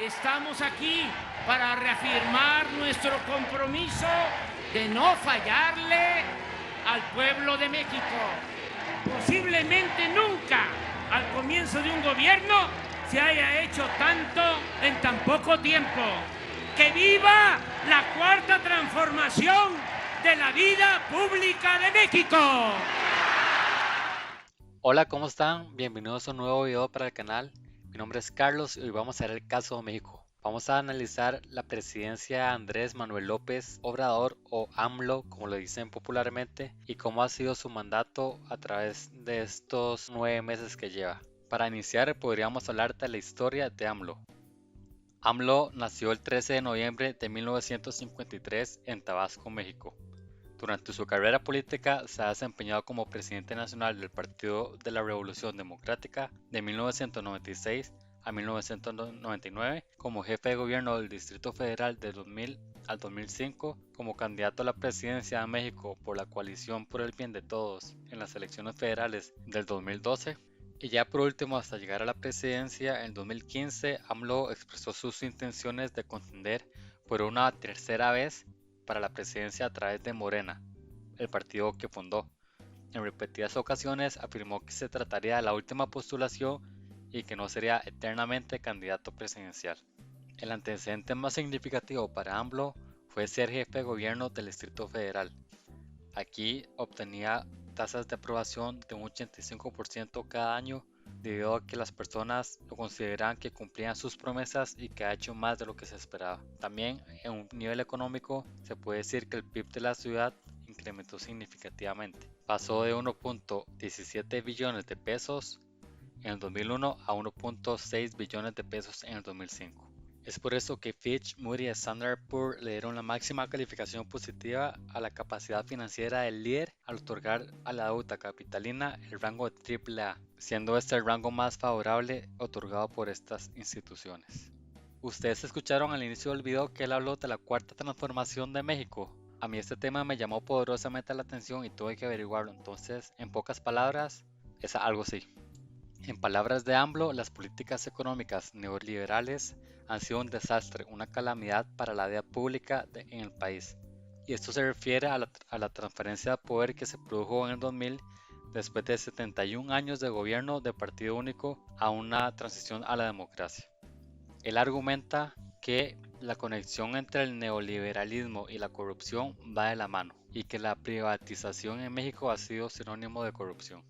Estamos aquí para reafirmar nuestro compromiso de no fallarle al pueblo de México. Posiblemente nunca al comienzo de un gobierno se haya hecho tanto en tan poco tiempo. ¡Que viva la cuarta transformación de la vida pública de México! Hola, ¿cómo están? Bienvenidos a un nuevo video para el canal. Mi nombre es Carlos y hoy vamos a ver el caso de México. Vamos a analizar la presidencia de Andrés Manuel López Obrador, o AMLO como lo dicen popularmente, y cómo ha sido su mandato a través de estos 9 meses que lleva. Para iniciar podríamos hablar de la historia de AMLO. AMLO nació el 13 de noviembre de 1953 en Tabasco, México. Durante su carrera política se ha desempeñado como presidente nacional del Partido de la Revolución Democrática de 1996 a 1999, como jefe de gobierno del Distrito Federal de 2000 al 2005, como candidato a la presidencia de México por la Coalición por el Bien de Todos en las elecciones federales del 2012, y ya por último hasta llegar a la presidencia en 2015, AMLO expresó sus intenciones de contender por una tercera vez para la presidencia a través de Morena, el partido que fundó. En repetidas ocasiones afirmó que se trataría de la última postulación y que no sería eternamente candidato presidencial. El antecedente más significativo para AMLO fue ser jefe de gobierno del Distrito Federal. Aquí obtenía tasas de aprobación de un 85% cada año, debido a que las personas lo consideraban que cumplían sus promesas y que ha hecho más de lo que se esperaba. También en un nivel económico se puede decir que el PIB de la ciudad incrementó significativamente. Pasó de 1.17 billones de pesos en el 2001 a 1.6 billones de pesos en el 2005. Es por eso que Fitch, Moody y Standard & Poor's le dieron la máxima calificación positiva a la capacidad financiera del líder al otorgar a la deuda capitalina el rango de AAA, siendo este el rango más favorable otorgado por estas instituciones. Ustedes escucharon al inicio del video que él habló de la cuarta transformación de México. A mí este tema me llamó poderosamente la atención y tuve que averiguarlo, entonces en pocas palabras es algo así. En palabras de AMLO, las políticas económicas neoliberales han sido un desastre, una calamidad para la vida pública en el país. Y esto se refiere a la transferencia de poder que se produjo en el 2000 después de 71 años de gobierno de partido único a una transición a la democracia. Él argumenta que la conexión entre el neoliberalismo y la corrupción va de la mano y que la privatización en México ha sido sinónimo de corrupción.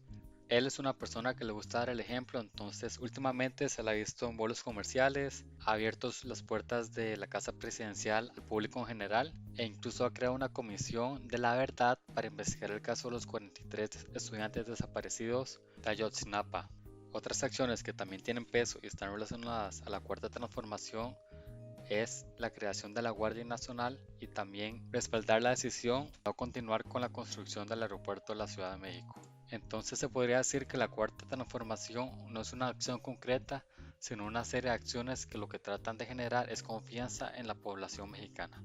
Él es una persona que le gusta dar el ejemplo, entonces últimamente se la ha visto en vuelos comerciales, ha abierto las puertas de la casa presidencial al público en general e incluso ha creado una comisión de la verdad para investigar el caso de los 43 estudiantes desaparecidos de Ayotzinapa. Otras acciones que también tienen peso y están relacionadas a la cuarta transformación es la creación de la Guardia Nacional y también respaldar la decisión de no continuar con la construcción del aeropuerto de la Ciudad de México. Entonces se podría decir que la cuarta transformación no es una acción concreta, sino una serie de acciones que lo que tratan de generar es confianza en la población mexicana.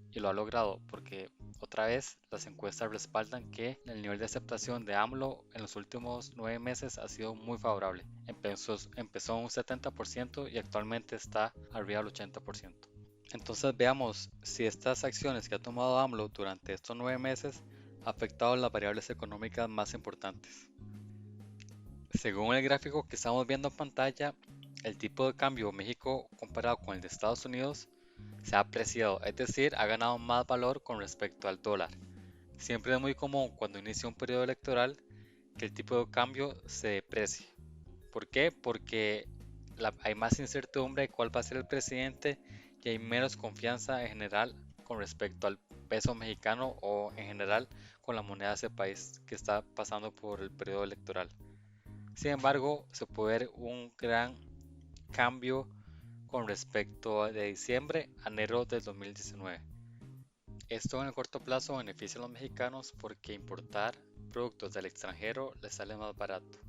Y lo ha logrado porque otra vez las encuestas respaldan que el nivel de aceptación de AMLO en los últimos 9 meses ha sido muy favorable. Empezó en un 70% y actualmente está arriba del 80%. Entonces veamos si estas acciones que ha tomado AMLO durante estos 9 meses ha afectado las variables económicas más importantes. Según el gráfico que estamos viendo en pantalla, el tipo de cambio de México comparado con el de Estados Unidos se ha apreciado, es decir, ha ganado más valor con respecto al dólar. Siempre es muy común cuando inicia un periodo electoral que el tipo de cambio se deprecie. ¿Por qué? Porque hay más incertidumbre de cuál va a ser el presidente y hay menos confianza en general con respecto al peso mexicano o en general con la moneda de ese país que está pasando por el periodo electoral. Sin embargo, se puede ver un gran cambio con respecto de diciembre a enero del 2019. Esto en el corto plazo beneficia a los mexicanos porque importar productos del extranjero les sale más barato.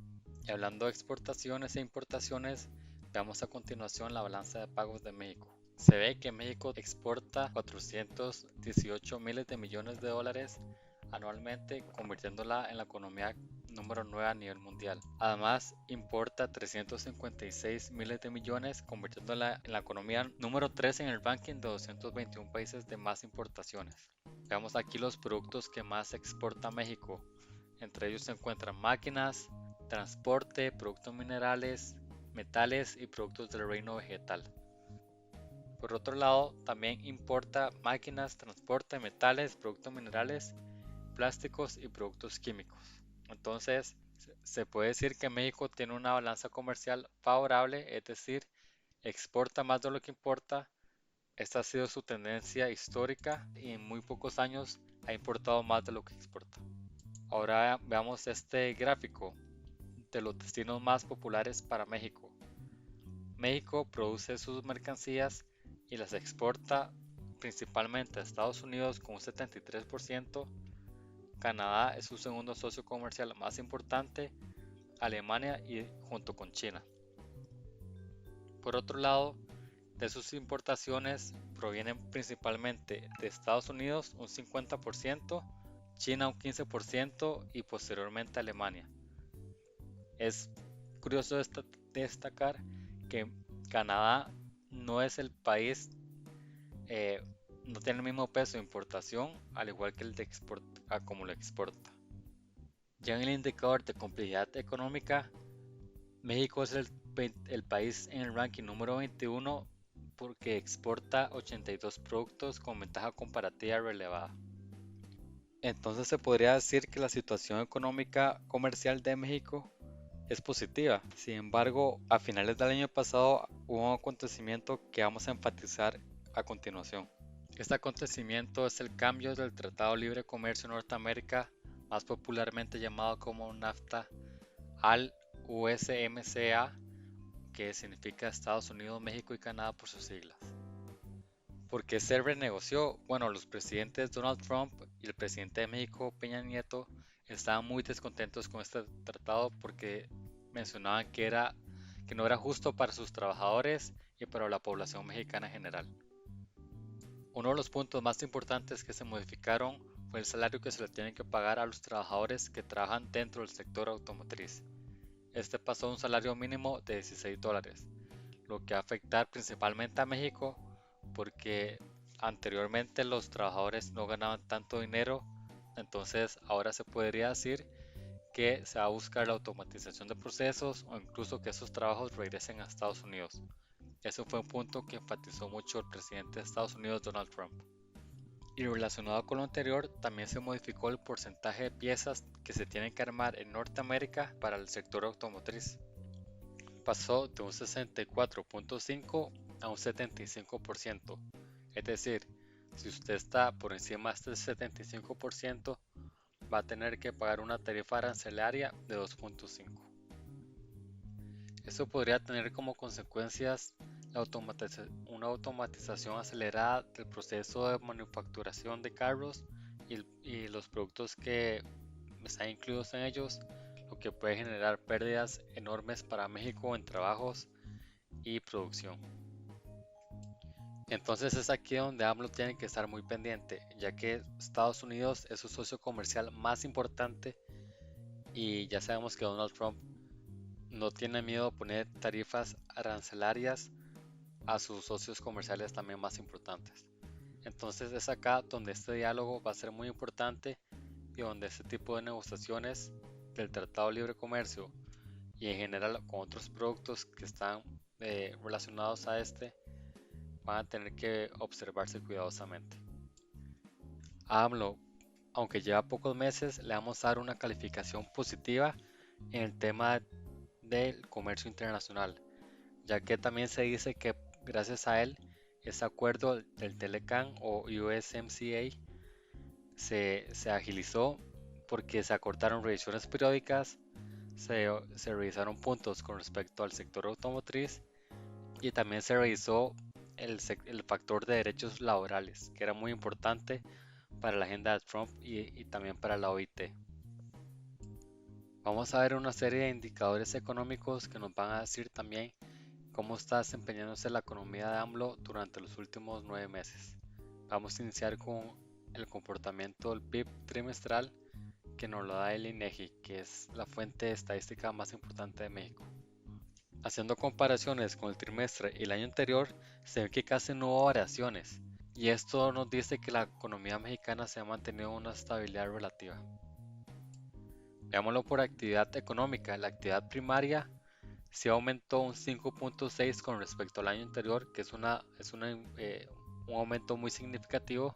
Y hablando de exportaciones e importaciones, veamos a continuación la balanza de pagos de México. Se ve que México exporta 418 miles de millones de dólares anualmente, convirtiéndola en la economía número 9 a nivel mundial. Además, importa 356 miles de millones, convirtiéndola en la economía número 3 en el ranking de 221 países de más importaciones. Veamos aquí los productos que más exporta México. Entre ellos se encuentran máquinas, transporte, productos minerales, metales y productos del reino vegetal. Por otro lado, también importa máquinas, transporte, metales, productos minerales, plásticos y productos químicos. Entonces, se puede decir que México tiene una balanza comercial favorable, es decir, exporta más de lo que importa. Esta ha sido su tendencia histórica y en muy pocos años ha importado más de lo que exporta. Ahora veamos este gráfico de los destinos más populares para México. México produce sus mercancías y las exporta principalmente a Estados Unidos con un 73%, Canadá es su segundo socio comercial más importante, Alemania y junto con China. Por otro lado, de sus importaciones provienen principalmente de Estados Unidos un 50%, China un 15% y posteriormente Alemania. Es curioso destacar que Canadá no es el país, no tiene el mismo peso de importación al igual que el de como lo exporta. Ya en el indicador de complejidad económica, México es el país en el ranking número 21 porque exporta 82 productos con ventaja comparativa relevada. Entonces se podría decir que la situación económica comercial de México es positiva. Sin embargo, a finales del año pasado hubo un acontecimiento que vamos a enfatizar a continuación. Este acontecimiento es el cambio del Tratado de Libre Comercio Norteamérica, más popularmente llamado como NAFTA, al USMCA, que significa Estados Unidos, México y Canadá por sus siglas. ¿Por qué se renegoció? Bueno, los presidentes Donald Trump y el presidente de México, Peña Nieto, estaban muy descontentos con este tratado porque mencionaban que no era justo para sus trabajadores y para la población mexicana en general. Uno de los puntos más importantes que se modificaron fue el salario que se le tiene que pagar a los trabajadores que trabajan dentro del sector automotriz. Este pasó a un salario mínimo de $16, lo que va a afectar principalmente a México porque anteriormente los trabajadores no ganaban tanto dinero, entonces ahora se podría decir que se va a buscar la automatización de procesos o incluso que esos trabajos regresen a Estados Unidos. Eso fue un punto que enfatizó mucho el presidente de Estados Unidos, Donald Trump. Y relacionado con lo anterior, también se modificó el porcentaje de piezas que se tienen que armar en Norteamérica para el sector automotriz. Pasó de un 64.5 a un 75%. Es decir, si usted está por encima de este 75%, va a tener que pagar una tarifa arancelaria de 2.5. Esto podría tener como consecuencias una automatización acelerada del proceso de manufacturación de carros y los productos que están incluidos en ellos, lo que puede generar pérdidas enormes para México en trabajos y producción. Entonces es aquí donde AMLO tiene que estar muy pendiente, ya que Estados Unidos es su socio comercial más importante y ya sabemos que Donald Trump no tiene miedo a poner tarifas arancelarias a sus socios comerciales también más importantes. Entonces es acá donde este diálogo va a ser muy importante y donde este tipo de negociaciones del Tratado de Libre Comercio y en general con otros productos que están relacionados a este van a tener que observarse cuidadosamente. A AMLO, aunque lleva pocos meses, le vamos a dar una calificación positiva en el tema del comercio internacional, ya que también se dice que gracias a él ese acuerdo del Telecan o USMCA se agilizó porque se acortaron revisiones periódicas, se revisaron puntos con respecto al sector automotriz y también se revisó el factor de derechos laborales, que era muy importante para la agenda de Trump y también para la OIT. Vamos a ver una serie de indicadores económicos que nos van a decir también cómo está desempeñándose la economía de AMLO durante los últimos 9 meses. Vamos a iniciar con el comportamiento del PIB trimestral, que nos lo da el INEGI, que es la fuente estadística más importante de México. Haciendo comparaciones con el trimestre y el año anterior, se ve que casi no hubo variaciones, y esto nos dice que la economía mexicana se ha mantenido en una estabilidad relativa. Veámoslo por actividad económica. La actividad primaria sí aumentó un 5.6 con respecto al año anterior, que es un aumento muy significativo,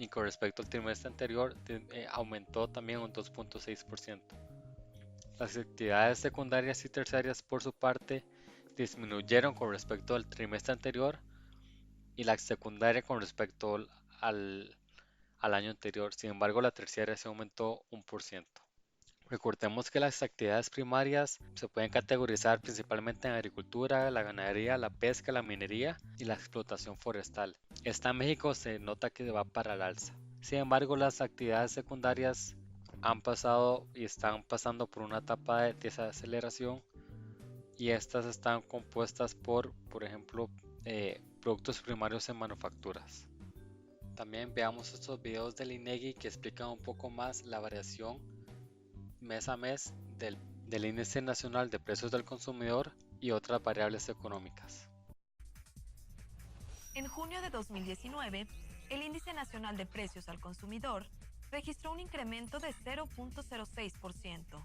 y con respecto al trimestre anterior aumentó también un 2.6%. Las actividades secundarias y terciarias, por su parte, disminuyeron con respecto al trimestre anterior, y la secundaria con respecto al año anterior. Sin embargo, la terciaria se aumentó 1%. Recordemos que las actividades primarias se pueden categorizar principalmente en agricultura, la ganadería, la pesca, la minería y la explotación forestal. Esta en México se nota que va para el alza. Sin embargo, las actividades secundarias han pasado y están pasando por una etapa de desaceleración, y estas están compuestas por ejemplo, productos primarios en manufacturas. También veamos estos videos del INEGI que explican un poco más la variación mes a mes del Índice Nacional de Precios del Consumidor y otras variables económicas. En junio de 2019, el Índice Nacional de Precios al Consumidor registró un incremento de 0.06%.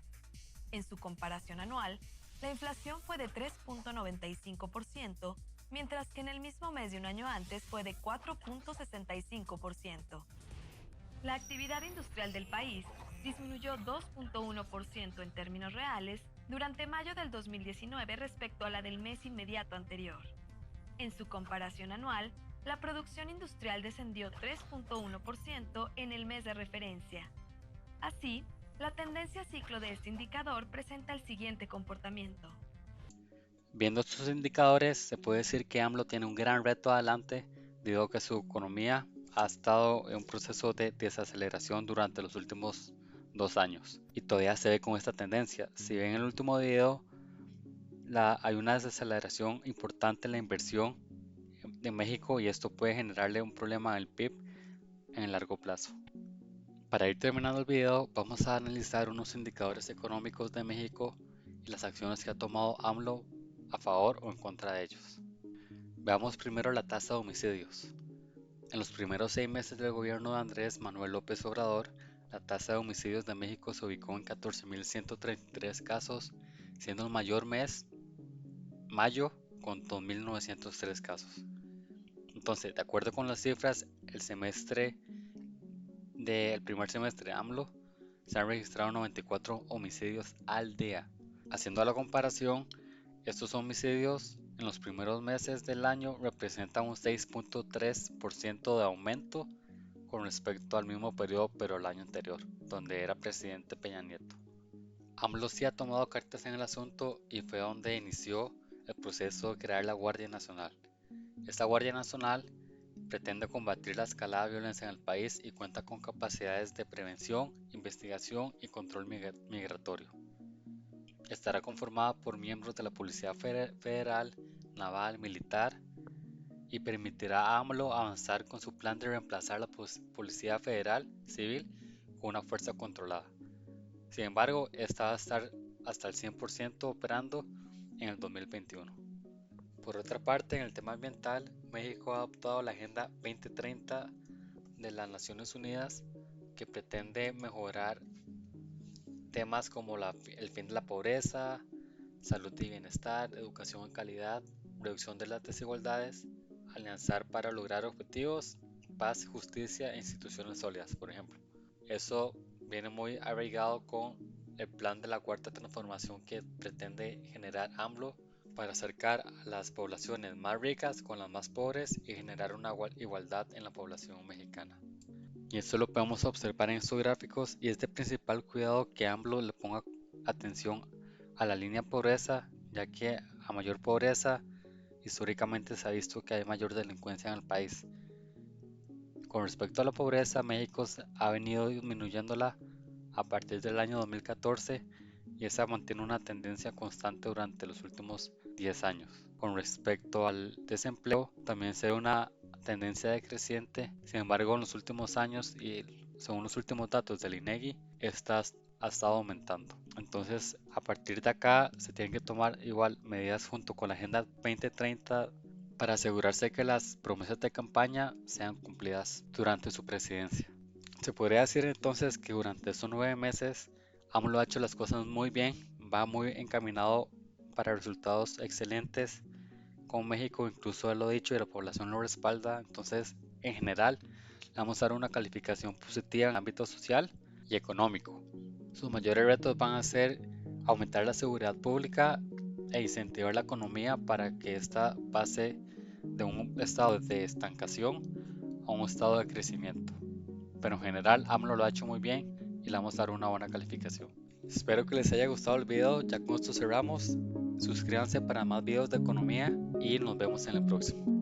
En su comparación anual, la inflación fue de 3.95%, mientras que en el mismo mes de un año antes fue de 4.65%. La actividad industrial del país disminuyó 2.1% en términos reales durante mayo del 2019 respecto a la del mes inmediato anterior. En su comparación anual, la producción industrial descendió 3.1% en el mes de referencia. Así, la tendencia ciclo de este indicador presenta el siguiente comportamiento. Viendo estos indicadores, se puede decir que AMLO tiene un gran reto adelante debido a que su economía ha estado en un proceso de desaceleración durante los últimos 2 años y todavía se ve con esta tendencia. Si ven en el último video, hay una desaceleración importante en la inversión de México, y esto puede generarle un problema al PIB en el largo plazo. Para ir terminando el video, vamos a analizar unos indicadores económicos de México y las acciones que ha tomado AMLO a favor o en contra de ellos. Veamos primero la tasa de homicidios. En los primeros 6 meses del gobierno de Andrés Manuel López Obrador, la tasa de homicidios de México se ubicó en 14.133 casos, siendo el mayor mes mayo con 2.903 casos. Entonces, de acuerdo con las cifras, el primer semestre de AMLO se han registrado 94 homicidios al día. Haciendo la comparación, estos homicidios en los primeros meses del año representan un 6.3% de aumento con respecto al mismo periodo pero el año anterior, donde era presidente Peña Nieto. AMLO sí ha tomado cartas en el asunto y fue donde inició el proceso de crear la Guardia Nacional. Esta Guardia Nacional pretende combatir la escalada de violencia en el país y cuenta con capacidades de prevención, investigación y control migratorio. Estará conformada por miembros de la Policía Federal, Naval, Militar, y permitirá a AMLO avanzar con su plan de reemplazar la Policía Federal Civil con una fuerza controlada. Sin embargo, esta va a estar hasta el 100% operando en el 2021. Por otra parte, en el tema ambiental, México ha adoptado la Agenda 2030 de las Naciones Unidas, que pretende mejorar temas como el fin de la pobreza, salud y bienestar, educación de calidad, reducción de las desigualdades, alianzar para lograr objetivos, paz, justicia e instituciones sólidas, por ejemplo. Eso viene muy arraigado con el plan de la cuarta transformación que pretende generar AMLO para acercar a las poblaciones más ricas con las más pobres y generar una igualdad en la población mexicana. Y esto lo podemos observar en estos gráficos, y es de principal cuidado que AMLO le ponga atención a la línea de pobreza, ya que a mayor pobreza históricamente se ha visto que hay mayor delincuencia en el país. Con respecto a la pobreza, México ha venido disminuyéndola a partir del año 2014, y esa mantiene una tendencia constante durante los últimos 10 años. Con respecto al desempleo, también se ve una tendencia decreciente. Sin embargo, en los últimos años y según los últimos datos del INEGI, esta ha estado aumentando. Entonces, a partir de acá se tienen que tomar igual medidas junto con la Agenda 2030 para asegurarse que las promesas de campaña sean cumplidas durante su presidencia. Se podría decir entonces que durante estos 9 meses AMLO ha hecho las cosas muy bien, va muy encaminado para resultados excelentes con México, incluso él lo ha dicho y la población lo respalda. Entonces, en general, le vamos a dar una calificación positiva en el ámbito social y económico. Sus mayores retos van a ser aumentar la seguridad pública e incentivar la economía para que ésta pase de un estado de estancación a un estado de crecimiento. Pero en general, AMLO lo ha hecho muy bien y le vamos a dar una buena calificación. Espero que les haya gustado el video, ya con esto cerramos. Suscríbanse para más videos de economía y nos vemos en el próximo.